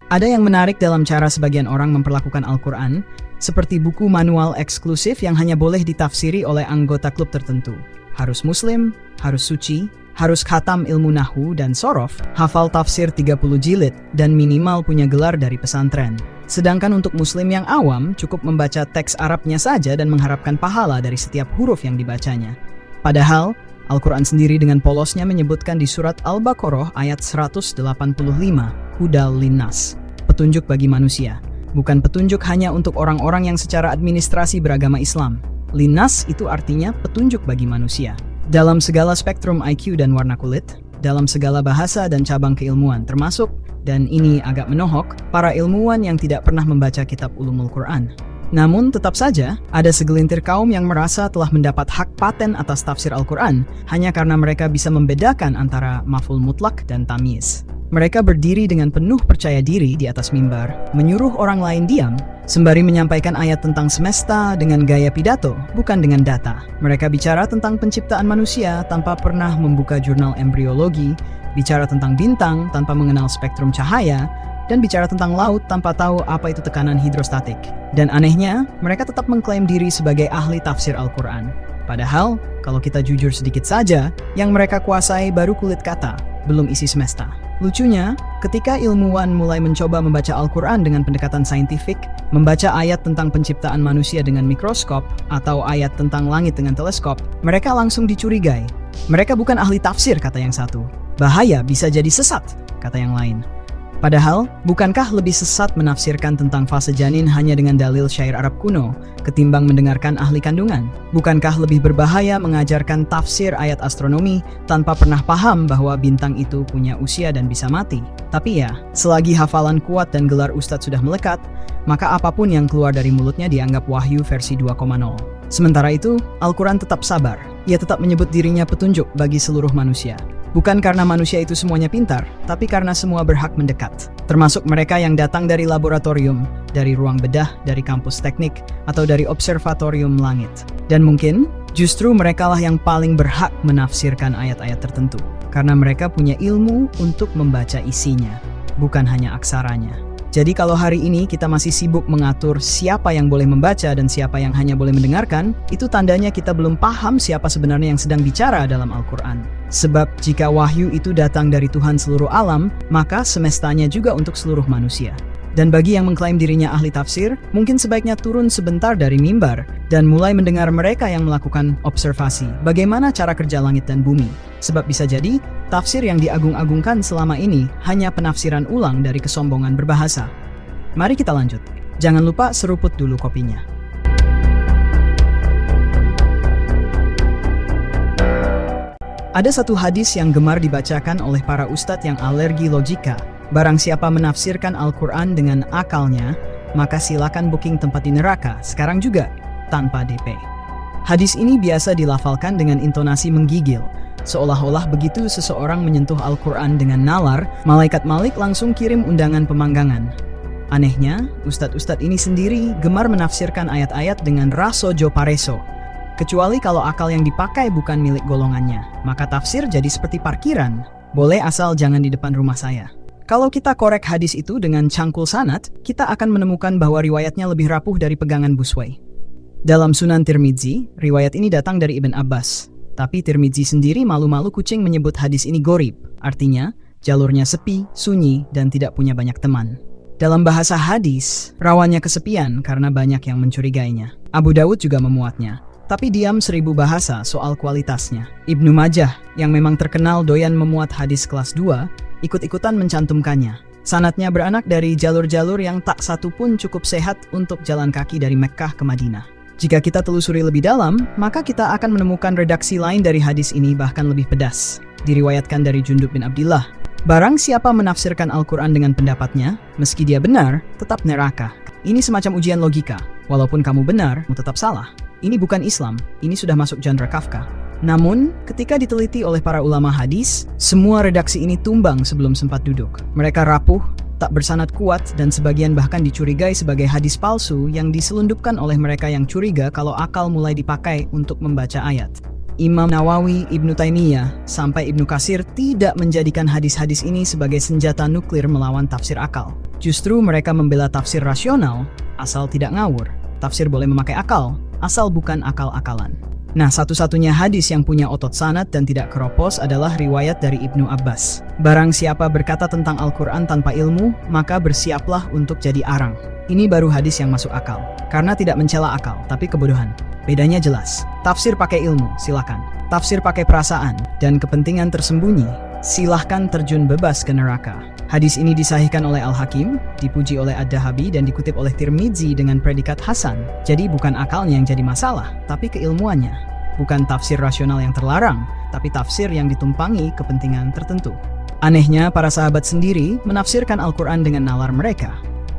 Ada yang menarik dalam cara sebagian orang memperlakukan Al-Quran, seperti buku manual eksklusif yang hanya boleh ditafsiri oleh anggota klub tertentu. Harus muslim, harus suci, harus khatam ilmu nahwu dan sorof, hafal tafsir 30 jilid, dan minimal punya gelar dari pesantren. Sedangkan untuk muslim yang awam, cukup membaca teks Arabnya saja dan mengharapkan pahala dari setiap huruf yang dibacanya. Padahal, Al-Quran sendiri dengan polosnya menyebutkan di surat Al-Baqarah ayat 185, Hudal linnas, petunjuk bagi manusia. Bukan petunjuk hanya untuk orang-orang yang secara administrasi beragama Islam. Linnas itu artinya petunjuk bagi manusia. Dalam segala spektrum IQ dan warna kulit, dalam segala bahasa dan cabang keilmuan termasuk, dan ini agak menohok, para ilmuwan yang tidak pernah membaca kitab Ulumul Quran. Namun tetap saja, ada segelintir kaum yang merasa telah mendapat hak paten atas tafsir Al-Quran hanya karena mereka bisa membedakan antara maf'ul mutlak dan tamyiz. Mereka berdiri dengan penuh percaya diri di atas mimbar, menyuruh orang lain diam, sembari menyampaikan ayat tentang semesta dengan gaya pidato, bukan dengan data. Mereka bicara tentang penciptaan manusia tanpa pernah membuka jurnal embriologi, bicara tentang bintang tanpa mengenal spektrum cahaya, dan bicara tentang laut tanpa tahu apa itu tekanan hidrostatik. Dan anehnya, mereka tetap mengklaim diri sebagai ahli tafsir Al-Quran. Padahal, kalau kita jujur sedikit saja, yang mereka kuasai baru kulit kata, belum isi semesta. Lucunya, ketika ilmuwan mulai mencoba membaca Al-Quran dengan pendekatan saintifik, membaca ayat tentang penciptaan manusia dengan mikroskop, atau ayat tentang langit dengan teleskop, mereka langsung dicurigai. Mereka bukan ahli tafsir, kata yang satu. Bahaya, bisa jadi sesat, kata yang lain. Padahal, bukankah lebih sesat menafsirkan tentang fase janin hanya dengan dalil syair Arab kuno, ketimbang mendengarkan ahli kandungan? Bukankah lebih berbahaya mengajarkan tafsir ayat astronomi tanpa pernah paham bahwa bintang itu punya usia dan bisa mati? Tapi ya, selagi hafalan kuat dan gelar ustadz sudah melekat, maka apapun yang keluar dari mulutnya dianggap wahyu versi 2.0. Sementara itu, Al-Quran tetap sabar. Ia tetap menyebut dirinya petunjuk bagi seluruh manusia. Bukan karena manusia itu semuanya pintar, tapi karena semua berhak mendekat. Termasuk mereka yang datang dari laboratorium, dari ruang bedah, dari kampus teknik, atau dari observatorium langit. Dan mungkin, justru merekalah yang paling berhak menafsirkan ayat-ayat tertentu. Karena mereka punya ilmu untuk membaca isinya, bukan hanya aksaranya. Jadi kalau hari ini kita masih sibuk mengatur siapa yang boleh membaca dan siapa yang hanya boleh mendengarkan, itu tandanya kita belum paham siapa sebenarnya yang sedang bicara dalam Al-Quran. Sebab jika wahyu itu datang dari Tuhan seluruh alam, maka semestanya juga untuk seluruh manusia. Dan bagi yang mengklaim dirinya ahli tafsir, mungkin sebaiknya turun sebentar dari mimbar dan mulai mendengar mereka yang melakukan observasi bagaimana cara kerja langit dan bumi. Sebab bisa jadi, tafsir yang diagung-agungkan selama ini hanya penafsiran ulang dari kesombongan berbahasa. Mari kita lanjut. Jangan lupa seruput dulu kopinya. Ada satu hadis yang gemar dibacakan oleh para ustadz yang alergi logika. Barang siapa menafsirkan Al-Quran dengan akalnya, maka silakan booking tempat di neraka sekarang juga, tanpa DP. Hadis ini biasa dilafalkan dengan intonasi menggigil, seolah-olah begitu seseorang menyentuh Al-Quran dengan nalar, malaikat Malik langsung kirim undangan pemanggangan. Anehnya, ustadz-ustadz ini sendiri gemar menafsirkan ayat-ayat dengan raso jo pareso. Kecuali kalau akal yang dipakai bukan milik golongannya, maka tafsir jadi seperti parkiran. Boleh asal jangan di depan rumah saya. Kalau kita korek hadis itu dengan cangkul sanad, kita akan menemukan bahwa riwayatnya lebih rapuh dari pegangan Busway. Dalam Sunan Tirmidzi, riwayat ini datang dari Ibn Abbas. Tapi Tirmidzi sendiri malu-malu kucing menyebut hadis ini gorib, artinya jalurnya sepi, sunyi, dan tidak punya banyak teman. Dalam bahasa hadis, rawannya kesepian karena banyak yang mencurigainya. Abu Dawud juga memuatnya. Tapi diam 1000 bahasa soal kualitasnya. Ibnu Majah, yang memang terkenal doyan memuat hadis kelas 2, ikut-ikutan mencantumkannya. Sanadnya beranak dari jalur-jalur yang tak satu pun cukup sehat untuk jalan kaki dari Mekkah ke Madinah. Jika kita telusuri lebih dalam, maka kita akan menemukan redaksi lain dari hadis ini bahkan lebih pedas. Diriwayatkan dari Jundub bin Abdillah. Barang siapa menafsirkan Al-Quran dengan pendapatnya, meski dia benar, tetap neraka. Ini semacam ujian logika. Walaupun kamu benar, kamu tetap salah. Ini bukan Islam, ini sudah masuk genre Kafka. Namun, ketika diteliti oleh para ulama hadis, semua redaksi ini tumbang sebelum sempat duduk. Mereka rapuh, tak bersanad kuat, dan sebagian bahkan dicurigai sebagai hadis palsu yang diselundupkan oleh mereka yang curiga kalau akal mulai dipakai untuk membaca ayat. Imam Nawawi, Ibnu Taimiyah, sampai Ibnu Katsir tidak menjadikan hadis-hadis ini sebagai senjata nuklir melawan tafsir akal. Justru mereka membela tafsir rasional, asal tidak ngawur. Tafsir boleh memakai akal, asal bukan akal-akalan. Nah, satu-satunya hadis yang punya otot sanad dan tidak keropos adalah riwayat dari Ibnu Abbas. Barang siapa berkata tentang Al-Quran tanpa ilmu, maka bersiaplah untuk jadi arang. Ini baru hadis yang masuk akal. Karena tidak mencela akal, tapi kebodohan. Bedanya jelas. Tafsir pakai ilmu, silakan. Tafsir pakai perasaan dan kepentingan tersembunyi, silahkan terjun bebas ke neraka. Hadis ini disahihkan oleh Al-Hakim, dipuji oleh Ad-Dahabi dan dikutip oleh Tirmidzi dengan predikat hasan. Jadi bukan akalnya yang jadi masalah, tapi keilmuannya. Bukan tafsir rasional yang terlarang, tapi tafsir yang ditumpangi kepentingan tertentu. Anehnya, para sahabat sendiri menafsirkan Al-Quran dengan nalar mereka.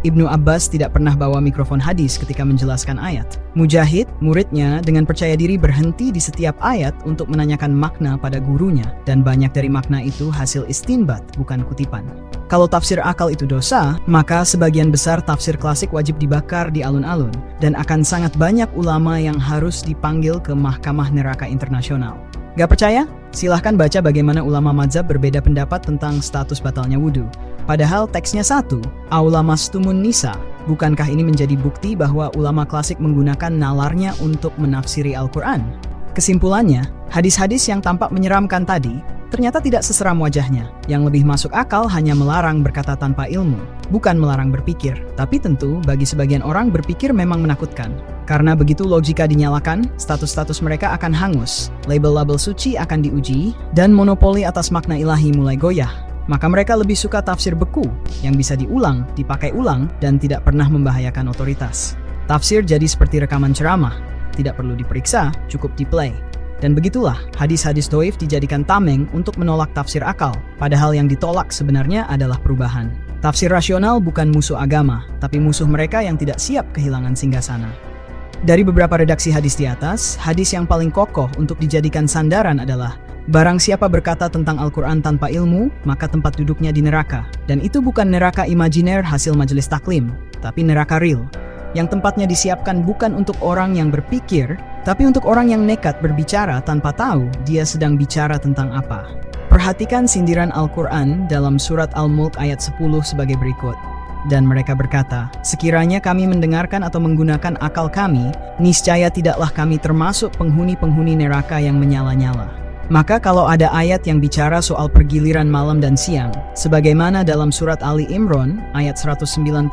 Ibnu Abbas tidak pernah bawa mikrofon hadis ketika menjelaskan ayat. Mujahid, muridnya, dengan percaya diri berhenti di setiap ayat untuk menanyakan makna pada gurunya, dan banyak dari makna itu hasil istinbat, bukan kutipan. Kalau tafsir akal itu dosa, maka sebagian besar tafsir klasik wajib dibakar di alun-alun, dan akan sangat banyak ulama yang harus dipanggil ke mahkamah neraka internasional. Gak percaya? Silahkan baca bagaimana ulama mazhab berbeda pendapat tentang status batalnya wudhu. Padahal teksnya satu, aula mastumun nisa. Bukankah ini menjadi bukti bahwa ulama klasik menggunakan nalarnya untuk menafsiri Al-Quran? Kesimpulannya, hadis-hadis yang tampak menyeramkan tadi ternyata tidak seseram wajahnya. Yang lebih masuk akal hanya melarang berkata tanpa ilmu, bukan melarang berpikir. Tapi tentu bagi sebagian orang berpikir memang menakutkan. Karena begitu logika dinyalakan, status-status mereka akan hangus, label-label suci akan diuji, dan monopoli atas makna ilahi mulai goyah. Maka mereka lebih suka tafsir beku, yang bisa diulang, dipakai ulang, dan tidak pernah membahayakan otoritas. Tafsir jadi seperti rekaman ceramah, tidak perlu diperiksa, cukup di-play. Dan begitulah, hadis-hadis doif dijadikan tameng untuk menolak tafsir akal, padahal yang ditolak sebenarnya adalah perubahan. Tafsir rasional bukan musuh agama, tapi musuh mereka yang tidak siap kehilangan singgasana. Dari beberapa redaksi hadis di atas, hadis yang paling kokoh untuk dijadikan sandaran adalah barang siapa berkata tentang Al-Quran tanpa ilmu, maka tempat duduknya di neraka. Dan itu bukan neraka imajiner hasil majelis taklim, tapi neraka real, yang tempatnya disiapkan bukan untuk orang yang berpikir, tapi untuk orang yang nekat berbicara tanpa tahu dia sedang bicara tentang apa. Perhatikan sindiran Al-Quran dalam surat Al-Mulk ayat 10 sebagai berikut. Dan mereka berkata, sekiranya kami mendengarkan atau menggunakan akal kami, niscaya tidaklah kami termasuk penghuni-penghuni neraka yang menyala-nyala. Maka kalau ada ayat yang bicara soal pergiliran malam dan siang, sebagaimana dalam surat Ali Imran ayat 190,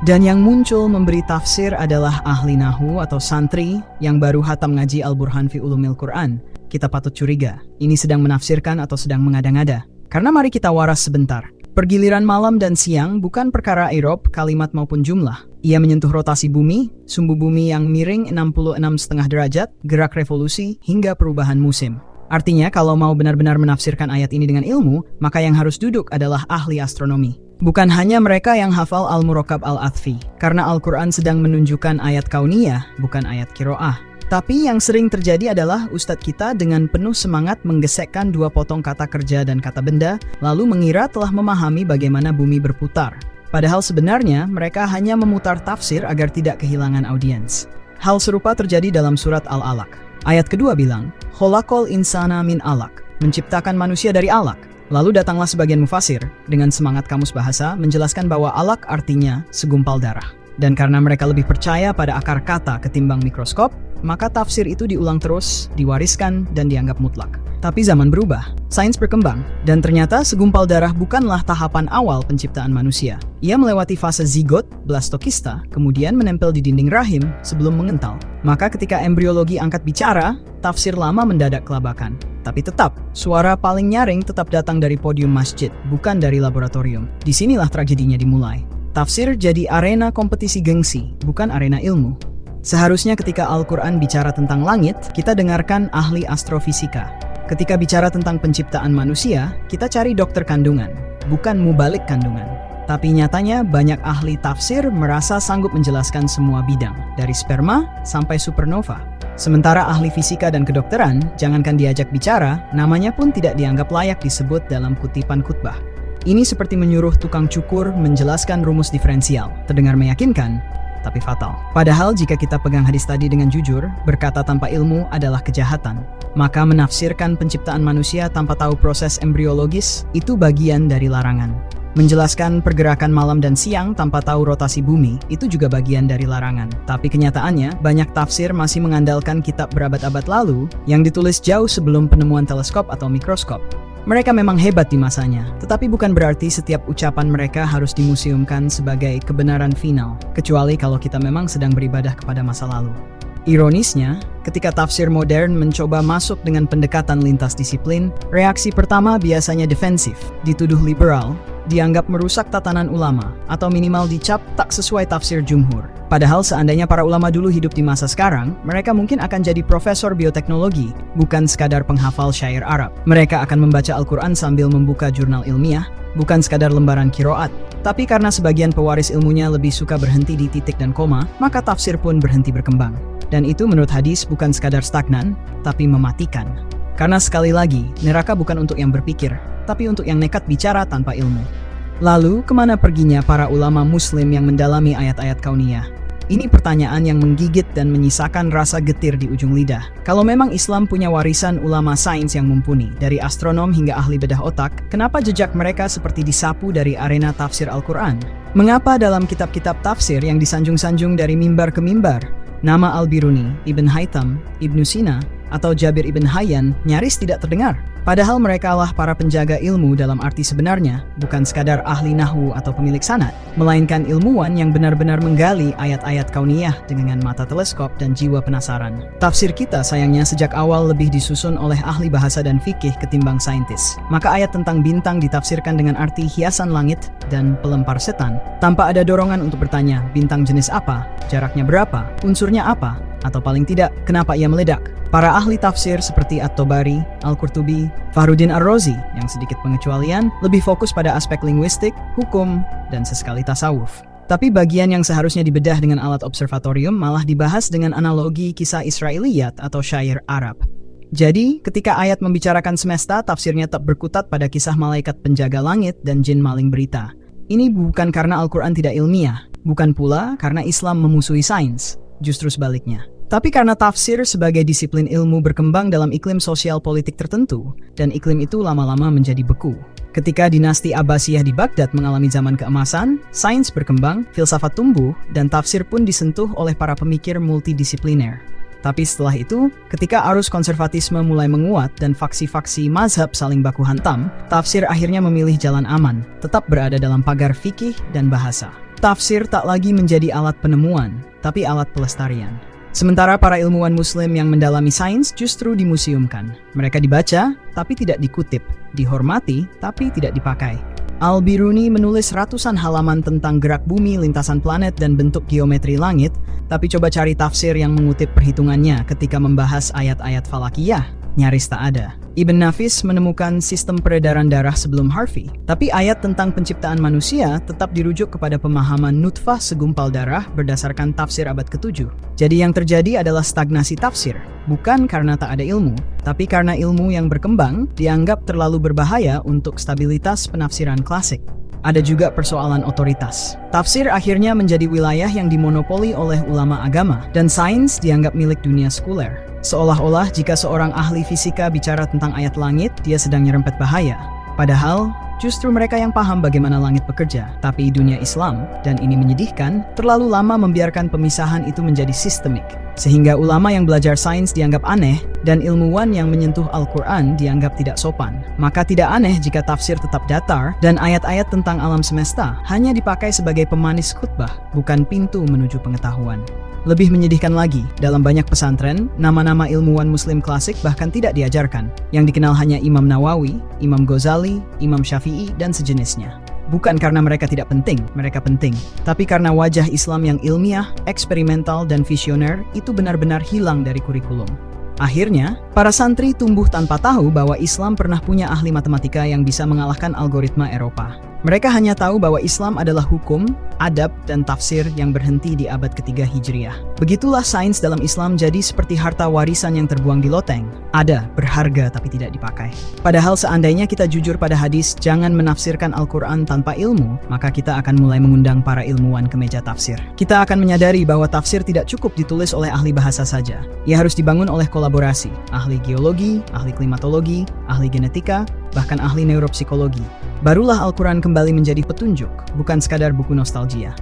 dan yang muncul memberi tafsir adalah ahli nahu atau santri yang baru hatam ngaji Al-Burhan fi Ulumil Quran, kita patut curiga, ini sedang menafsirkan atau sedang mengada-ngada. Karena mari kita waras sebentar. Pergiliran malam dan siang bukan perkara irob, kalimat maupun jumlah. Ia menyentuh rotasi bumi, sumbu bumi yang miring 66,5 derajat, gerak revolusi, hingga perubahan musim. Artinya kalau mau benar-benar menafsirkan ayat ini dengan ilmu, maka yang harus duduk adalah ahli astronomi. Bukan hanya mereka yang hafal Al-Murakkab Al-Athfi, karena Al-Quran sedang menunjukkan ayat kauniyah, bukan ayat kiro'ah. Tapi yang sering terjadi adalah ustadz kita dengan penuh semangat menggesekkan dua potong kata kerja dan kata benda, lalu mengira telah memahami bagaimana bumi berputar. Padahal sebenarnya mereka hanya memutar tafsir agar tidak kehilangan audiens. Hal serupa terjadi dalam surat Al-Alaq. Ayat kedua bilang, Kholaqal insana min alaq, menciptakan manusia dari alaq. Lalu datanglah sebagian mufasir dengan semangat kamus bahasa menjelaskan bahwa alaq artinya segumpal darah. Dan karena mereka lebih percaya pada akar kata ketimbang mikroskop, maka tafsir itu diulang terus, diwariskan, dan dianggap mutlak. Tapi zaman berubah, sains berkembang, dan ternyata segumpal darah bukanlah tahapan awal penciptaan manusia. Ia melewati fase zigot, blastokista, kemudian menempel di dinding rahim sebelum mengental. Maka ketika embriologi angkat bicara, tafsir lama mendadak kelabakan. Tapi tetap, suara paling nyaring tetap datang dari podium masjid, bukan dari laboratorium. Disinilah tragedinya dimulai. Tafsir jadi arena kompetisi gengsi, bukan arena ilmu. Seharusnya ketika Al-Quran bicara tentang langit, kita dengarkan ahli astrofisika. Ketika bicara tentang penciptaan manusia, kita cari dokter kandungan, bukan mubalik kandungan. Tapi nyatanya banyak ahli tafsir merasa sanggup menjelaskan semua bidang, dari sperma sampai supernova. Sementara ahli fisika dan kedokteran, jangankan diajak bicara, namanya pun tidak dianggap layak disebut dalam kutipan khutbah. Ini seperti menyuruh tukang cukur menjelaskan rumus diferensial. Terdengar meyakinkan, tapi fatal. Padahal jika kita pegang hadis tadi dengan jujur, berkata tanpa ilmu adalah kejahatan. Maka menafsirkan penciptaan manusia tanpa tahu proses embriologis, itu bagian dari larangan. Menjelaskan pergerakan malam dan siang tanpa tahu rotasi bumi, itu juga bagian dari larangan. Tapi kenyataannya, banyak tafsir masih mengandalkan kitab berabad-abad lalu yang ditulis jauh sebelum penemuan teleskop atau mikroskop. Mereka memang hebat di masanya, tetapi bukan berarti setiap ucapan mereka harus dimuseumkan sebagai kebenaran final, kecuali kalau kita memang sedang beribadah kepada masa lalu. Ironisnya, ketika tafsir modern mencoba masuk dengan pendekatan lintas disiplin, reaksi pertama biasanya defensif, dituduh liberal, dianggap merusak tatanan ulama, atau minimal dicap tak sesuai tafsir jumhur. Padahal seandainya para ulama dulu hidup di masa sekarang, mereka mungkin akan jadi profesor bioteknologi, bukan sekadar penghafal syair Arab. Mereka akan membaca Al-Quran sambil membuka jurnal ilmiah, bukan sekadar lembaran kiroat. Tapi karena sebagian pewaris ilmunya lebih suka berhenti di titik dan koma, maka tafsir pun berhenti berkembang. Dan itu menurut hadis bukan sekadar stagnan, tapi mematikan. Karena sekali lagi, neraka bukan untuk yang berpikir, tapi untuk yang nekat bicara tanpa ilmu. Lalu, kemana perginya para ulama muslim yang mendalami ayat-ayat kauniyah? Ini pertanyaan yang menggigit dan menyisakan rasa getir di ujung lidah. Kalau memang Islam punya warisan ulama sains yang mumpuni, dari astronom hingga ahli bedah otak, kenapa jejak mereka seperti disapu dari arena tafsir Al-Quran? Mengapa dalam kitab-kitab tafsir yang disanjung-sanjung dari mimbar ke mimbar, nama Al-Biruni, Ibn Haytham, Ibnu Sina, atau Jabir Ibn Hayyan nyaris tidak terdengar? Padahal merekalah para penjaga ilmu dalam arti sebenarnya, bukan sekadar ahli nahwu atau pemilik sanad, melainkan ilmuwan yang benar-benar menggali ayat-ayat kauniyah dengan mata teleskop dan jiwa penasaran. Tafsir kita sayangnya sejak awal lebih disusun oleh ahli bahasa dan fikih ketimbang saintis. Maka ayat tentang bintang ditafsirkan dengan arti hiasan langit dan pelempar setan, tanpa ada dorongan untuk bertanya, bintang jenis apa, jaraknya berapa, unsurnya apa, atau paling tidak, kenapa ia meledak. Para ahli tafsir seperti At-Tabari, Al-Qurtubi, Fakhruddin Ar-Razi, yang sedikit pengecualian, lebih fokus pada aspek linguistik, hukum, dan sesekali tasawuf. Tapi bagian yang seharusnya dibedah dengan alat observatorium malah dibahas dengan analogi kisah Israiliyat atau syair Arab. Jadi, ketika ayat membicarakan semesta, tafsirnya tak berkutat pada kisah malaikat penjaga langit dan jin maling berita. Ini bukan karena Al-Quran tidak ilmiah, bukan pula karena Islam memusuhi sains, justru sebaliknya. Tapi karena tafsir sebagai disiplin ilmu berkembang dalam iklim sosial politik tertentu, dan iklim itu lama-lama menjadi beku. Ketika dinasti Abbasiyah di Baghdad mengalami zaman keemasan, sains berkembang, filsafat tumbuh, dan tafsir pun disentuh oleh para pemikir multidisipliner. Tapi setelah itu, ketika arus konservatisme mulai menguat dan faksi-faksi mazhab saling baku hantam, tafsir akhirnya memilih jalan aman, tetap berada dalam pagar fikih dan bahasa. Tafsir tak lagi menjadi alat penemuan, tapi alat pelestarian. Sementara para ilmuwan muslim yang mendalami sains justru dimuseumkan. Mereka dibaca, tapi tidak dikutip, dihormati, tapi tidak dipakai. Al-Biruni menulis ratusan halaman tentang gerak bumi, lintasan planet, dan bentuk geometri langit, tapi coba cari tafsir yang mengutip perhitungannya ketika membahas ayat-ayat falakiyah, nyaris tak ada. Ibn Nafis menemukan sistem peredaran darah sebelum Harvey, tapi ayat tentang penciptaan manusia tetap dirujuk kepada pemahaman nutfah segumpal darah berdasarkan tafsir abad ke-7. Jadi yang terjadi adalah stagnasi tafsir, bukan karena tak ada ilmu, tapi karena ilmu yang berkembang dianggap terlalu berbahaya untuk stabilitas penafsiran klasik. Ada juga persoalan otoritas. Tafsir akhirnya menjadi wilayah yang dimonopoli oleh ulama agama, dan sains dianggap milik dunia sekuler. Seolah-olah jika seorang ahli fisika bicara tentang ayat langit, dia sedang nyerempet bahaya. Padahal, justru mereka yang paham bagaimana langit bekerja. Tapi dunia Islam, dan ini menyedihkan, terlalu lama membiarkan pemisahan itu menjadi sistemik. Sehingga ulama yang belajar sains dianggap aneh, dan ilmuwan yang menyentuh Al-Quran dianggap tidak sopan. Maka tidak aneh jika tafsir tetap datar, dan ayat-ayat tentang alam semesta hanya dipakai sebagai pemanis khutbah, bukan pintu menuju pengetahuan. Lebih menyedihkan lagi, dalam banyak pesantren, nama-nama ilmuwan muslim klasik bahkan tidak diajarkan. Yang dikenal hanya Imam Nawawi, Imam Ghazali, Imam Syafi'i, dan sejenisnya. Bukan karena mereka tidak penting, mereka penting. Tapi karena wajah Islam yang ilmiah, eksperimental, dan visioner itu benar-benar hilang dari kurikulum. Akhirnya, para santri tumbuh tanpa tahu bahwa Islam pernah punya ahli matematika yang bisa mengalahkan algoritma Eropa. Mereka hanya tahu bahwa Islam adalah hukum, adab, dan tafsir yang berhenti di abad ketiga Hijriah. Begitulah sains dalam Islam jadi seperti harta warisan yang terbuang di loteng. Ada, berharga tapi tidak dipakai. Padahal seandainya kita jujur pada hadis jangan menafsirkan Al-Quran tanpa ilmu, maka kita akan mulai mengundang para ilmuwan ke meja tafsir. Kita akan menyadari bahwa tafsir tidak cukup ditulis oleh ahli bahasa saja. Ia harus dibangun oleh kolaborasi, ahli geologi, ahli klimatologi, ahli genetika, bahkan ahli neuropsikologi. Barulah Al-Quran kembali menjadi petunjuk, bukan sekadar buku nostalgia.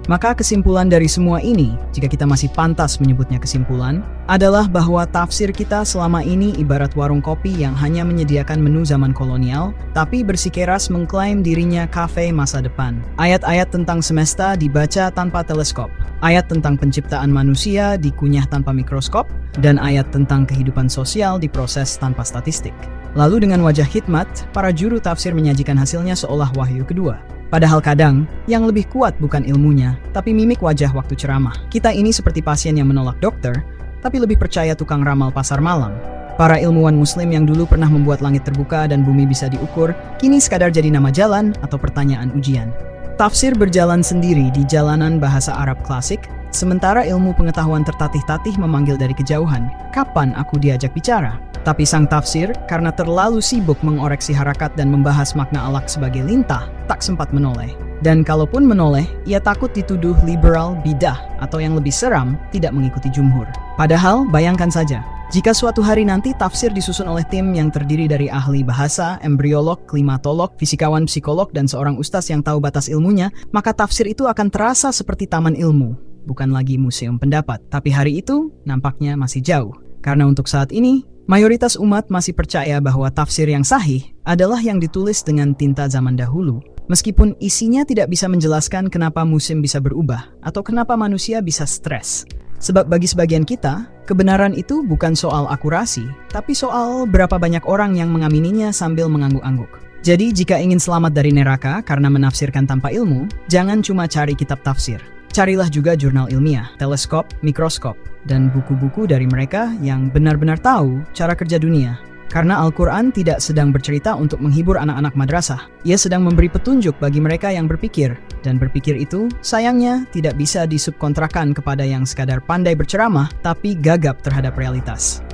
Maka kesimpulan dari semua ini, jika kita masih pantas menyebutnya kesimpulan, adalah bahwa tafsir kita selama ini ibarat warung kopi yang hanya menyediakan menu zaman kolonial, tapi bersikeras mengklaim dirinya kafe masa depan. Ayat-ayat tentang semesta dibaca tanpa teleskop, ayat tentang penciptaan manusia dikunyah tanpa mikroskop, dan ayat tentang kehidupan sosial diproses tanpa statistik. Lalu dengan wajah hikmat, para juru tafsir menyajikan hasilnya seolah wahyu kedua. Padahal kadang, yang lebih kuat bukan ilmunya, tapi mimik wajah waktu ceramah. Kita ini seperti pasien yang menolak dokter, tapi lebih percaya tukang ramal pasar malam. Para ilmuwan muslim yang dulu pernah membuat langit terbuka dan bumi bisa diukur, kini sekadar jadi nama jalan atau pertanyaan ujian. Tafsir berjalan sendiri di jalanan bahasa Arab klasik, sementara ilmu pengetahuan tertatih-tatih memanggil dari kejauhan, kapan aku diajak bicara? Tapi sang tafsir, karena terlalu sibuk mengoreksi harakat dan membahas makna alaq sebagai lintah, tak sempat menoleh. Dan kalaupun menoleh, ia takut dituduh liberal, bidah, atau yang lebih seram, tidak mengikuti jumhur. Padahal, bayangkan saja, jika suatu hari nanti tafsir disusun oleh tim yang terdiri dari ahli bahasa, embriolog, klimatolog, fisikawan, psikolog, dan seorang ustaz yang tahu batas ilmunya, maka tafsir itu akan terasa seperti taman ilmu, bukan lagi museum pendapat. Tapi hari itu, nampaknya masih jauh. Karena untuk saat ini, mayoritas umat masih percaya bahwa tafsir yang sahih adalah yang ditulis dengan tinta zaman dahulu, meskipun isinya tidak bisa menjelaskan kenapa musim bisa berubah atau kenapa manusia bisa stres. Sebab bagi sebagian kita, kebenaran itu bukan soal akurasi, tapi soal berapa banyak orang yang mengamininya sambil mengangguk-angguk. Jadi jika ingin selamat dari neraka karena menafsirkan tanpa ilmu, jangan cuma cari kitab tafsir. Carilah juga jurnal ilmiah, teleskop, mikroskop, dan buku-buku dari mereka yang benar-benar tahu cara kerja dunia. Karena Al-Quran tidak sedang bercerita untuk menghibur anak-anak madrasah. Ia sedang memberi petunjuk bagi mereka yang berpikir. Dan berpikir itu, sayangnya, tidak bisa disubkontrakan kepada yang sekadar pandai berceramah, tapi gagap terhadap realitas.